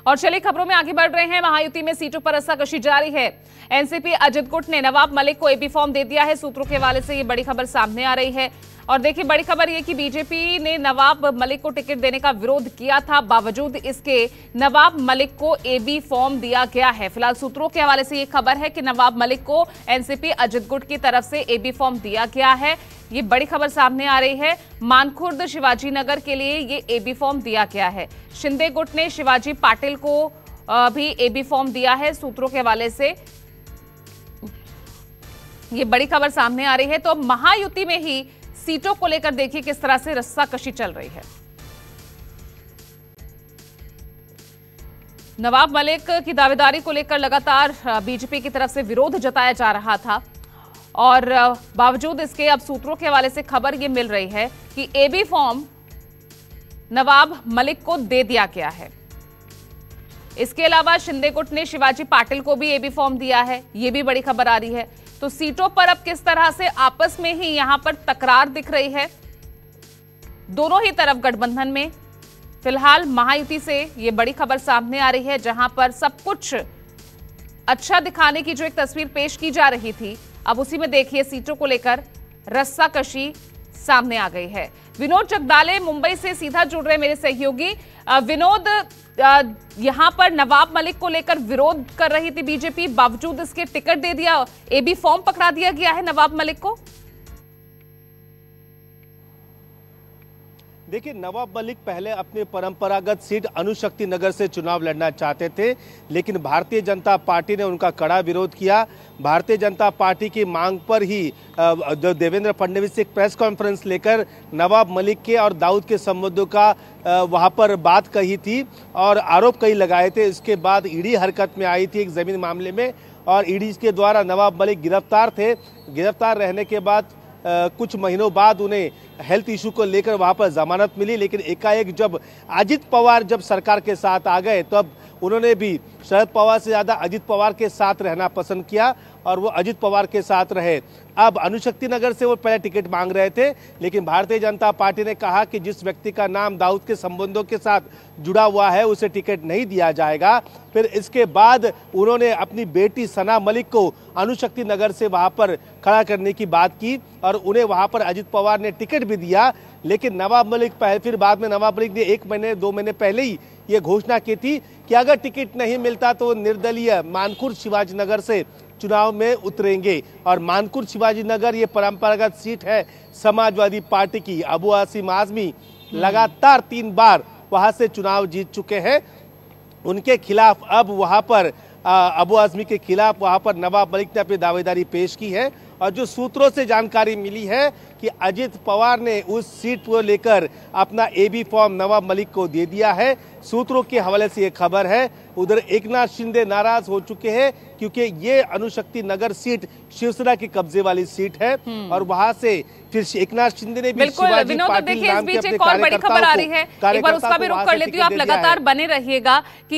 और चलिए खबरों में आगे बढ़ रहे हैं। महायुति में सीटों पर रस्साकशी जारी है। एनसीपी अजित गुट ने नवाब मलिक को एबी फॉर्म दे दिया है। सूत्रों के हवाले से ये बड़ी खबर सामने आ रही है। और देखिए बड़ी खबर ये कि बीजेपी ने नवाब मलिक को टिकट देने का विरोध किया था, बावजूद इसके नवाब मलिक को एबी फॉर्म दिया गया है। फिलहाल सूत्रों के हवाले से ये खबर है कि नवाब मलिक को एनसीपी अजित गुट की तरफ से एबी फॉर्म दिया गया है। ये बड़ी खबर सामने आ रही है। मानखुर्द शिवाजी नगर के लिए ये एबी फॉर्म दिया गया है। शिंदे गुट ने शिवाजी पाटिल को भी एबी फॉर्म दिया है। सूत्रों के हवाले से ये बड़ी खबर सामने आ रही है। तो महायुति में ही सीटों को लेकर देखिए किस तरह से रस्साकशी चल रही है। नवाब मलिक की दावेदारी को लेकर लगातार बीजेपी की तरफ से विरोध जताया जा रहा था और बावजूद इसके अब सूत्रों के हवाले से खबर यह मिल रही है कि एबी फॉर्म नवाब मलिक को दे दिया गया है। इसके अलावा शिंदे गुट ने शिवाजी पाटिल को भी एबी फॉर्म दिया है। यह भी बड़ी खबर आ रही है। तो सीटों पर अब किस तरह से आपस में ही यहां पर तकरार दिख रही है दोनों ही तरफ गठबंधन में। फिलहाल महायुति से ये बड़ी खबर सामने आ रही है, जहां पर सब कुछ अच्छा दिखाने की जो एक तस्वीर पेश की जा रही थी, अब उसी में देखिए सीटों को लेकर रस्साकशी सामने आ गई है। विनोद जगदाले मुंबई से सीधा जुड़ रहे मेरे सहयोगी। विनोद, यहां पर नवाब मलिक को लेकर विरोध कर रही थी बीजेपी, बावजूद इसके टिकट दे दिया, एबी फॉर्म पकड़ा दिया गया है नवाब मलिक को। देखिए, नवाब मलिक पहले अपनी परंपरागत सीट अणुशक्ति नगर से चुनाव लड़ना चाहते थे, लेकिन भारतीय जनता पार्टी ने उनका कड़ा विरोध किया। भारतीय जनता पार्टी की मांग पर ही देवेंद्र फडणवीस से एक प्रेस कॉन्फ्रेंस लेकर नवाब मलिक के और दाऊद के संबंधों का वहां पर बात कही थी और आरोप कई लगाए थे। इसके बाद ईडी हरकत में आई थी एक जमीन मामले में और ईडी के द्वारा नवाब मलिक गिरफ्तार थे। गिरफ्तार रहने के बाद कुछ महीनों बाद उन्हें हेल्थ इशू को लेकर वहां पर जमानत मिली, लेकिन एकाएक जब अजित पवार जब सरकार के साथ आ गए तब उन्होंने भी शरद पवार से ज्यादा अजित पवार के साथ रहना पसंद किया और वो अजित पवार के साथ रहे। अब अणुशक्ति नगर से वो पहले टिकट मांग रहे थे, लेकिन भारतीय जनता पार्टी ने कहा कि जिस व्यक्ति का नाम दाऊद के संबंधों के साथ जुड़ा हुआ है उसे टिकट नहीं दिया जाएगा। फिर इसके बाद उन्होंने अपनी बेटी सना मलिक को अणुशक्ति नगर से वहां पर खड़ा करने की बात की और उन्हें वहां पर अजित पवार ने टिकट भी दिया। लेकिन नवाब मलिक फिर बाद में नवाब मलिक ने 1 महीने 2 महीने पहले ही ये घोषणा की थी कि अगर टिकट नहीं मिलता तो निर्दलीय मानखुर्द शिवाजी नगर से चुनाव में उतरेंगे। और मानखुर्द शिवाजी नगर ये परंपरागत सीट है समाजवादी पार्टी की। अबू आसिम आजमी लगातार 3 बार वहां से चुनाव जीत चुके हैं। उनके खिलाफ अब वहां पर अबू आजमी के खिलाफ वहां पर नवाब मलिक ने अपनी दावेदारी पेश की है और जो सूत्रों से जानकारी मिली है कि अजित पवार ने उस सीट को लेकर अपना एबी फॉर्म नवाब मलिक को दे दिया है। सूत्रों के हवाले से ये खबर है। उधर एकनाथ शिंदे नाराज हो चुके हैं क्योंकि ये अणुशक्ति नगर सीट शिवसेना के कब्जे वाली सीट है और वहां से फिर एकनाथ शिंदे ने भी शिवाजी पाटिल नाम के अपने एक और बड़ी खबर आ रही है, एक बार उसका भी रुख कर लेती हूँ। आप लगातार बने रहिएगा कि